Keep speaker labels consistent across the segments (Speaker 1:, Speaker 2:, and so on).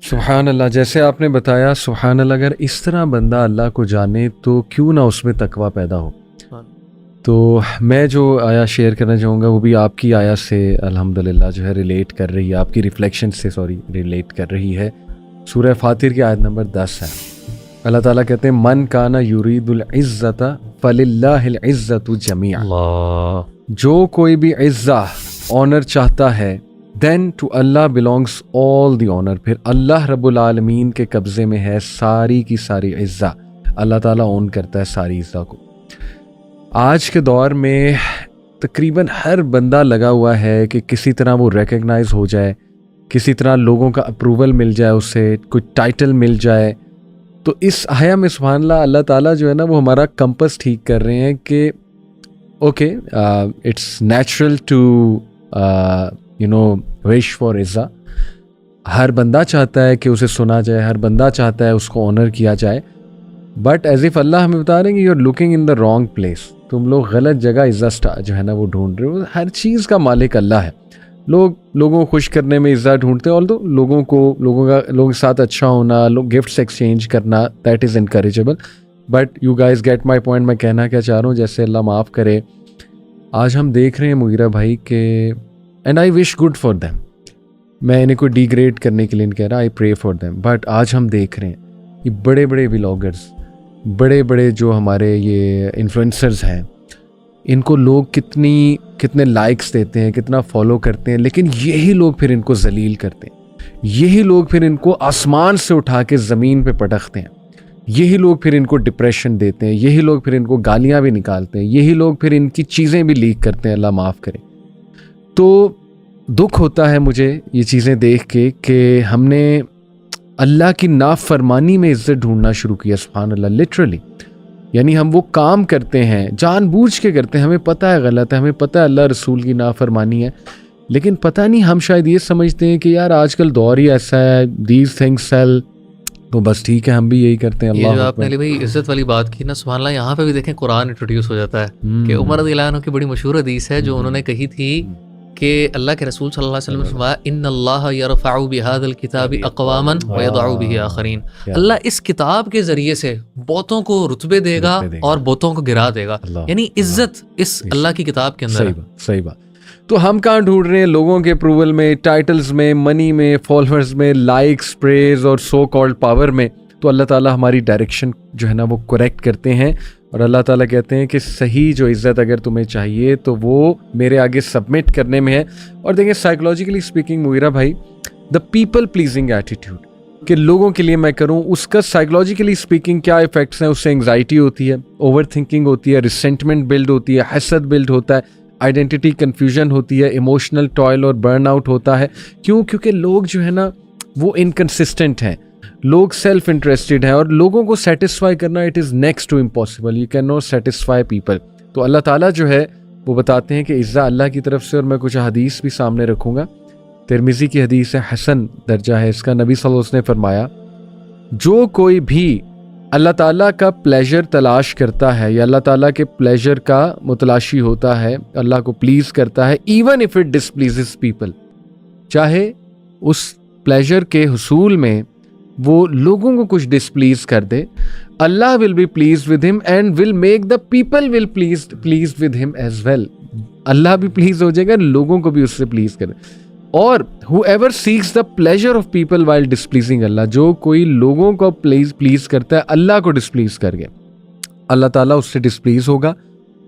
Speaker 1: سبحان اللہ. جیسے آپ نے بتایا سبحان اللہ, اگر اس طرح بندہ اللہ کو جانے تو کیوں نہ اس میں تقویٰ پیدا ہو. تو میں جو آیا شیئر کرنا چاہوں گا وہ بھی آپ کی آیا سے الحمدللہ جو ہے ریلیٹ کر رہی ہے, آپ کی ریفلیکشن سے ریلیٹ کر رہی ہے. سورہ فاطر کی آیت نمبر 10 ہے. اللہ تعالیٰ کہتے ہیں من کان یرید العزت فللہ العزت جمیعا. جو کوئی بھی عزت آنر چاہتا ہے then to Allah belongs all the honour. پھر اللہ رب العالمین کے قبضے میں ہے ساری کی ساری عزت. اللہ تعالیٰ اون کرتا ہے ساری عزت کو. آج کے دور میں تقریباً ہر بندہ لگا ہوا ہے کہ کسی طرح وہ ریکگنائز ہو جائے, کسی طرح لوگوں کا اپروول مل جائے, اسے کوئی ٹائٹل مل جائے. تو اس آیا میں سبحان اللہ اللہ تعالیٰ جو ہے نا وہ ہمارا کمپس ٹھیک کر رہے ہیں کہ okay it's natural to wish for عزت. ہر بندہ چاہتا ہے کہ اسے سنا جائے, ہر بندہ چاہتا ہے اس کو آنر کیا جائے. بٹ ایز اف اللہ ہمیں بتا رہے ہیں کہ you are looking in the wrong place. تم لوگ غلط جگہ عزت جو ہے نا وہ ڈھونڈ رہے ہو. ہر چیز کا مالک اللہ ہے. لوگوں کو خوش کرنے میں عزت ڈھونڈتے ہیں, اور لوگوں کے ساتھ اچھا ہونا, گفٹس ایکسچینج کرنا, that is encourageable. But you guys get my point. میں کہنا کیا چاہ رہا ہوں, جیسے اللہ معاف کرے, آج ہم دیکھ رہے ہیں مغیرہ بھائی کہ and I wish good for them. میں انہیں کوئی ڈی گریڈ کرنے کے لیے نہیں کہہ رہا, آئی پرے فار دیم. بٹ آج ہم دیکھ رہے ہیں یہ بڑے بڑے ولاگرز, بڑے بڑے جو ہمارے یہ انفلوئنسرز ہیں, ان کو لوگ کتنے لائکس دیتے ہیں, کتنا فالو کرتے ہیں, لیکن یہی لوگ پھر ان کو ذلیل کرتے ہیں. یہی لوگ پھر ان کو آسمان سے اٹھا کے زمین پہ پٹکتے ہیں. یہی لوگ پھر ان کو ڈپریشن دیتے ہیں. یہی لوگ پھر ان کو گالیاں بھی نکالتے ہیں. یہی لوگ پھر ان کی چیزیں بھی لیک کرتے ہیں. اللہ معاف کرے. تو دکھ ہوتا ہے مجھے یہ چیزیں دیکھ کے کہ ہم نے اللہ کی نافرمانی میں عزت ڈھونڈنا شروع کیا. سبحان اللہ, لٹرلی. یعنی ہم وہ کام کرتے ہیں, جان بوجھ کے کرتے ہیں, ہمیں پتہ ہے غلط ہے, ہمیں پتہ ہے اللہ رسول کی نافرمانی ہے, لیکن پتہ نہیں ہم شاید یہ سمجھتے ہیں کہ یار آج کل دور ہی ایسا ہے, دیز تھنگس سیل, تو بس ٹھیک ہے ہم بھی یہی کرتے ہیں. اللہ
Speaker 2: یہ جو آپ نے علی بھائی عزت والی بات کی نا, سبحان اللہ, یہاں پہ بھی دیکھیں قرآن انٹروڈیوس ہو جاتا ہے کہ عمر رضی اللہ عنہ کی بڑی مشہور حدیث ہے جو انہوں نے کہی تھی کہ اللہ کے رسول صلی اللہ علیہ وسلم نے فرمایا ان اللہ یرفع بہذا الکتاب اقواما ویضع بہ آخرین. اللہ اس کتاب کے ذریعے سے بہتوں کو رتبے دے گا اور بہتوں کو گرا دے گا. یعنی عزت اس اللہ کی کتاب کے اندر ہے.
Speaker 1: صحیح بات. تو ہم کہاں ڈھونڈ رہے ہیں لوگوں کے اپروول میں, ٹائٹلز میں, منی میں, فالوورز میں, لائکس, پریز اور سو کالڈ پاور میں. تو اللہ تعالیٰ ہماری ڈائریکشن جو ہے نا وہ کریکٹ کرتے ہیں, اور اللہ تعالیٰ کہتے ہیں کہ صحیح جو عزت اگر تمہیں چاہیے تو وہ میرے آگے سبمٹ کرنے میں ہے. اور دیکھیں سائیکولوجیکلی اسپیکنگ مغیرہ بھائی, دا پیپل پلیزنگ ایٹیٹیوڈ کہ لوگوں کے لیے میں کروں, اس کا سائیکولوجیکلی اسپیکنگ کیا ایفیکٹس ہیں. اس سے انگزائٹی ہوتی ہے, اوور تھنکنگ ہوتی ہے, ریسنٹمنٹ بلڈ ہوتی ہے, حسد بلڈ ہوتا ہے, آئیڈینٹی کنفیوژن ہوتی ہے, ایموشنل ٹوائل اور برن آؤٹ ہوتا ہے. کیونکہ لوگ جو ہے نا وہ انکنسسٹنٹ ہیں, لوگ سیلف انٹرسٹڈ ہیں, اور لوگوں کو سیٹسفائی کرنا it is next to impossible. You can not satisfy people. تو اللہ تعالیٰ جو ہے وہ بتاتے ہیں کہ عزت اللہ کی طرف سے. اور میں کچھ حدیث بھی سامنے رکھوں گا, ترمذی کی حدیث ہے, حسن درجہ ہے اس کا. نبی صلی اللہ علیہ وسلم نے فرمایا جو کوئی بھی اللہ تعالیٰ کا پلیجر تلاش کرتا ہے یا اللہ تعالیٰ کے پلیجر کا متلاشی ہوتا ہے, اللہ کو پلیز کرتا ہے, ایون اف اٹ ڈسپلیزز پیپل, چاہے اس پلیجر کے حصول میں وہ لوگوں کو کچھ ڈسپلیز کر دے, Allah will be please with him and will make the people will please with him as well. اللہ بھی پلیز ہو جائے گا, لوگوں کو بھی اس سے پلیز کرے. اور whoever seeks the pleasure of people while displeasing اللہ, جو کوئی لوگوں کو پلیز کرتا ہے اللہ کو ڈسپلیز کر گیا, اللہ تعالیٰ اس سے ڈسپلیز ہوگا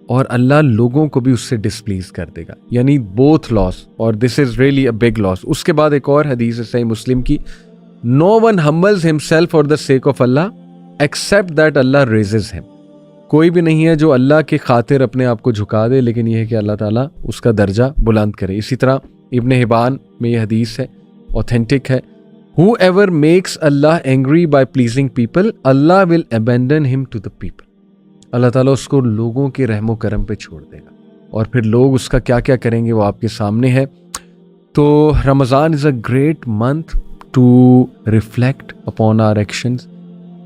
Speaker 1: اور اللہ لوگوں کو بھی اس سے ڈسپلیز کر دے گا. یعنی both loss, اور this is really a big loss. اس کے بعد ایک اور حدیث ہے صحیح مسلم کی, no one humbles himself for the sake of Allah except that Allah raises him. کوئی بھی نہیں ہے جو اللہ کی خاطر اپنے آپ کو جھکا دے, لیکن یہ ہے کہ اللہ تعالیٰ اس کا درجہ بلند کرے. اسی طرح ابن حبان میں یہ حدیث ہے, اوتھینٹک ہے, whoever makes Allah angry by pleasing people, Allah will abandon him to the people. اللہ تعالیٰ اس کو لوگوں کے رحم و کرم پہ چھوڑ دے گا, اور پھر لوگ اس کا کیا کیا کریں گے وہ آپ کے سامنے ہے. تو Ramzan is a great month to reflect upon our actions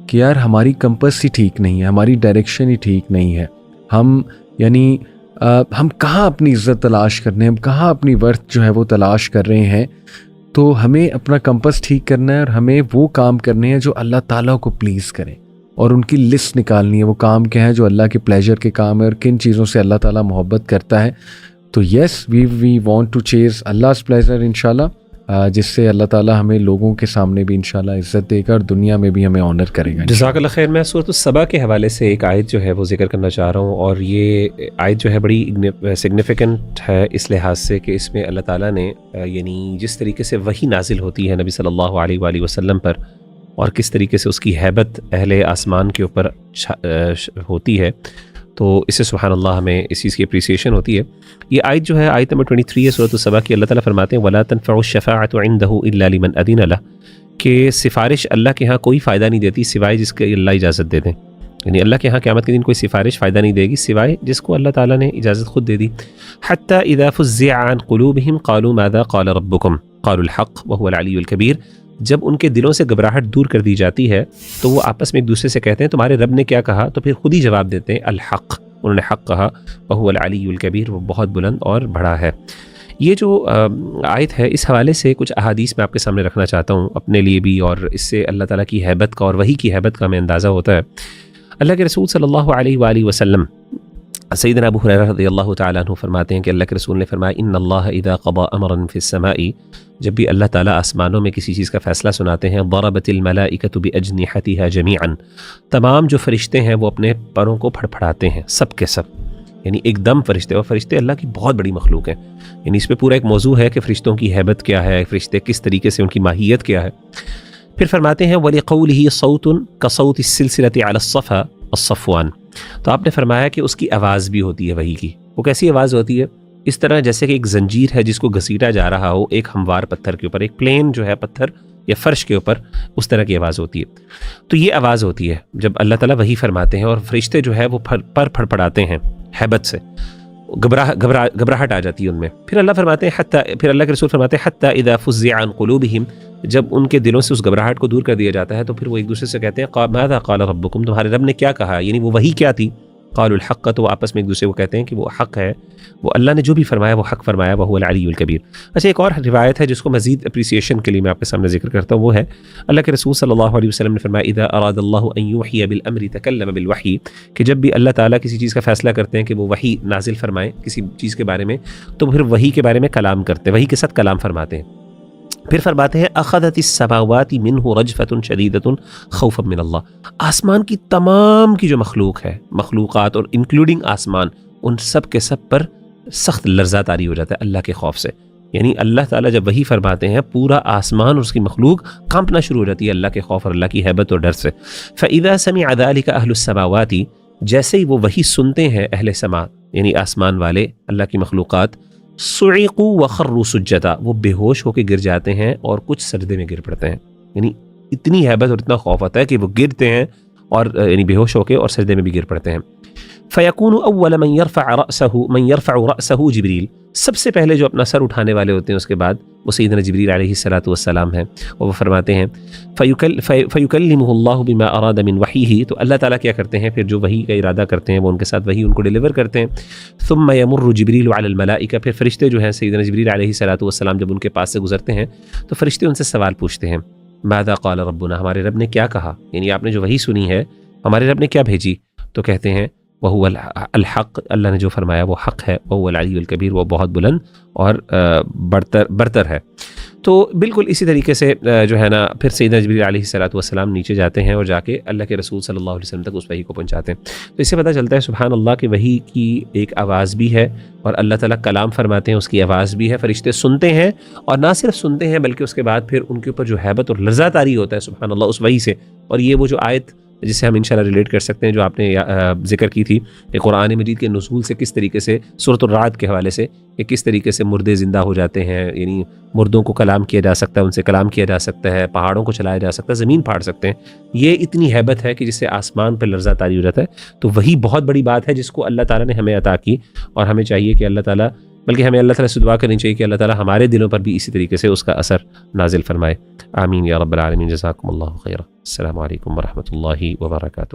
Speaker 1: کہ یار ہماری کمپس ہی ٹھیک نہیں ہے, ہماری ڈائریکشن ہی ٹھیک نہیں ہے. ہم کہاں اپنی عزت تلاش کر رہے ہیں, ہم کہاں اپنی ورتھ جو ہے وہ تلاش کر رہے ہیں. تو ہمیں اپنا کمپس ٹھیک کرنا ہے اور ہمیں وہ کام کرنے ہیں جو اللہ تعالیٰ کو پلیز کریں, اور ان کی لسٹ نکالنی ہے وہ کام کیا ہیں جو اللہ کے پلیجر کے کام ہے اور کن چیزوں سے اللہ تعالیٰ محبت کرتا ہے. تو یس وی وانٹ ٹو چیز اللہ's پلیزر انشاءاللہ, جس سے اللہ تعالیٰ ہمیں لوگوں کے سامنے بھی انشاءاللہ عزت دے گا اور دنیا میں بھی ہمیں آنر کرے گا.
Speaker 3: جزاک اللہ خیر. میں سورۃ السبا کے حوالے سے ایک آیت جو ہے وہ ذکر کرنا چاہ رہا ہوں, اور یہ آیت جو ہے بڑی سگنیفیکنٹ ہے اس لحاظ سے کہ اس میں اللہ تعالیٰ نے یعنی جس طریقے سے وحی نازل ہوتی ہے نبی صلی اللہ علیہ وآلہ وسلم پر, اور کس طریقے سے اس کی ہیبت اہل آسمان کے اوپر ہوتی ہے, تو اس سے سبحان اللہ ہمیں اس چیز کی اپریسیشن ہوتی ہے. یہ آیت جو ہے آیت نمبر 23 ہے سورۃ السبا کی. اللہ تعالیٰ فرماتے ہیں وَلَا تَنْفَعُ الشَّفَاعَةُ عِنْدَهُ إِلَّا لِمَنْ أَذِنَ لَهُ, کہ سفارش اللہ کے ہاں کوئی فائدہ نہیں دیتی سوائے جس کے اللہ اجازت دے دیں. یعنی اللہ کے ہاں قیامت کے دن کوئی سفارش فائدہ نہیں دے گی سوائے جس کو اللہ تعالیٰ نے اجازت خود دے دی. حَتَّى إِذَا فُزِّعَ عَنْ قُلُوبِهِمْ قَالُوا مَاذَا قَالَ رَبُّكُمْ قَالُوا الْحَقَّ وَهُوَ الْعَلِيُّ الْكَبِيرُ, جب ان کے دلوں سے گھبراہٹ دور کر دی جاتی ہے تو وہ آپس میں ایک دوسرے سے کہتے ہیں تمہارے رب نے کیا کہا, تو پھر خود ہی جواب دیتے ہیں الحق, انہوں نے حق کہا, وَهُوَ الْعَلِيُّ الْكَبِيرُ, وہ بہت بلند اور بڑا ہے. یہ جو آیت ہے اس حوالے سے کچھ احادیث میں آپ کے سامنے رکھنا چاہتا ہوں اپنے لیے بھی, اور اس سے اللہ تعالیٰ کی ہیبت کا اور وحی کی ہیبت کا ہمیں اندازہ ہوتا ہے. اللہ کے رسول صلی اللہ علیہ وآلہ وسلم سیدنا ابو ہریرہ رضی اللہ تعالیٰ عنہ فرماتے ہیں کہ اللہ کے رسول نے فرمایا ان اللہ اذا قضى امرا فی السماء, جب بھی اللہ تعالیٰ آسمانوں میں کسی چیز کا فیصلہ سناتے ہیں ضربت الملائکۃ باجنحتها جميعا, تمام جو فرشتے ہیں وہ اپنے پروں کو پھڑپھڑاتے ہیں سب کے سب, یعنی ایک دم فرشتے, اور فرشتے اللہ کی بہت بڑی مخلوق ہیں. یعنی اس پہ پورا ایک موضوع ہے کہ فرشتوں کی ہیبت کیا ہے, فرشتے کس طریقے سے ان کی ماہیت کیا ہے. پھر فرماتے ہیں وَلِقَوْلِهِ صَوْتٌ كَصَوْتِ السِّلْسِلَةِ عَلَى الصَّفَا الصَّفْوَانِ, تو آپ نے فرمایا کہ اس کی آواز بھی ہوتی ہے وحی کی. وہ کیسی آواز ہوتی ہے؟ اس طرح جیسے کہ ایک زنجیر ہے جس کو گھسیٹا جا رہا ہو ایک ہموار پتھر کے اوپر, ایک پلین جو ہے پتھر یا فرش کے اوپر, اس طرح کی آواز ہوتی ہے. تو یہ آواز ہوتی ہے جب اللہ تعالیٰ وحی فرماتے ہیں, اور فرشتے جو ہے وہ پر پھڑپڑاتے ہیں ہیبت سے, گھبراہٹ آ جاتی ہے ان میں. پھر اللہ فرماتے ہیں پھر اللہ کے رسول فرماتے ہیں حتی اذا فزع عن قلوبہم, جب ان کے دلوں سے اس گھبراہٹ کو دور کر دیا جاتا ہے تو پھر وہ ایک دوسرے سے کہتے ہیں ماذا قال ربکم, تمہارے رب نے کیا کہا, یعنی وہ وحی کیا تھی. قالوا الحق, تو وہ آپس میں ایک دوسرے کو کہتے ہیں کہ وہ حق ہے, وہ اللہ نے جو بھی فرمایا وہ حق فرمایا, وهو العلی الکبیر. اچھا ایک اور روایت ہے جس کو مزید اپریسیشن کے لیے میں آپ کے سامنے ذکر کرتا ہوں, وہ ہے اللہ کے رسول صلی اللہ علیہ وسلم نے فرمایا اذا اراد اللہ ان یوحی بالامر تکلم بالوحی, کہ جب بھی اللہ تعالیٰ کسی چیز کا فیصلہ کرتے ہیں کہ وہ وحی نازل فرمائیں کسی چیز کے بارے میں, تو پھر وحی کے بارے میں کلام کرتے ہیں, وحی کے ساتھ کلام فرماتے ہیں. پھر فرماتے ہیں اخذت السماوات منہ رجفۃ شدیدۃ خوفا من اللہ, آسمان کی تمام کی جو مخلوق ہے, مخلوقات اور انکلوڈنگ آسمان, ان سب کے سب پر سخت لرزہ طاری ہو جاتا ہے اللہ کے خوف سے. یعنی اللہ تعالیٰ جب وحی فرماتے ہیں پورا آسمان اور اس کی مخلوق کانپنا شروع ہو جاتی ہے اللہ کے خوف اور اللہ کی ہیبت اور ڈر سے. فاذا سمع ذلك اہل السماوات, جیسے ہی وہ وحی سنتے ہیں اہل سما یعنی آسمان والے اللہ کی مخلوقات, صعقوا وخروا سجدا, وہ بے ہوش ہو کے گر جاتے ہیں اور کچھ سجدے میں گر پڑتے ہیں. یعنی اتنی ہیبت اور اتنا خوف آتا ہے کہ وہ گرتے ہیں اور یعنی بے ہوش ہو کے اور سجدے میں بھی گر پڑتے ہیں. فیکون اول من یرفع رأسہ جبریل, سب سے پہلے جو اپنا سر اٹھانے والے ہوتے ہیں اس کے بعد وہ سیدنا جبریل علیہ الصلوۃ والسلام ہیں, اور وہ فرماتے ہیں فیکلمہ اللہ بما اراد من وحیہ, تو اللہ تعالیٰ کیا کرتے ہیں پھر جو وحی کا ارادہ کرتے ہیں وہ ان کے ساتھ وحی ان کو ڈیلیور کرتے ہیں. ثم یمر جبریل علی الملائکہ, پھر فرشتے جو ہیں سیدنا جبریل علیہ الصلوۃ والسلام جب ان کے پاس سے گزرتے ہیں تو فرشتے ان سے سوال پوچھتے ہیں ماذا قال ربنا, ہمارے رب نے کیا کہا, یعنی آپ نے جو وحی سنی ہے ہمارے رب نے کیا بھیجی, تو کہتے ہیں وہو الحق, اللہ نے جو فرمایا وہ حق ہے, وہو العلی الکبیر, وہ بہت بلند اور برتر ہے. تو بالکل اسی طریقے سے جو ہے نا پھر سیدنا جبریل علیہ الصلوۃ والسلام نیچے جاتے ہیں اور جا کے اللہ کے رسول صلی اللہ علیہ وسلم تک اس وحی کو پہنچاتے ہیں. تو اس سے پتہ چلتا ہے سبحان اللہ کہ وحی کی ایک آواز بھی ہے اور اللہ تعالیٰ کلام فرماتے ہیں اس کی آواز بھی ہے, فرشتے سنتے ہیں, اور نہ صرف سنتے ہیں بلکہ اس کے بعد پھر ان کے اوپر جو ہیبت اور لرزہ طاری ہوتا ہے سبحان اللہ اس وحی سے. اور یہ وہ جو آیت جسے ہم انشاءاللہ ریلیٹ کر سکتے ہیں جو آپ نے ذکر کی تھی کہ قرآن مجید کے نزول سے کس طریقے سے سورۃ الرعد کے حوالے سے کہ کس طریقے سے مردے زندہ ہو جاتے ہیں, یعنی مردوں کو کلام کیا جا سکتا ہے, ان سے کلام کیا جا سکتا ہے, پہاڑوں کو چلایا جا سکتا ہے, زمین پھاڑ سکتے ہیں. یہ اتنی ہیبت ہے کہ جس سے آسمان پہ لرزہ طاری ہو جاتا ہے. تو وہی بہت بڑی بات ہے جس کو اللہ تعالیٰ نے ہمیں عطا کی, اور ہمیں چاہیے کہ اللہ تعالیٰ بلکہ ہمیں اللہ تعالیٰ سے دعا کرنی چاہیے کہ اللہ تعالیٰ ہمارے دلوں پر بھی اسی طریقے سے اس کا اثر نازل فرمائے. آمین یا رب العالمین. جزاکم اللہ خیرا. السلام علیکم ورحمۃ اللہ وبرکاتہ.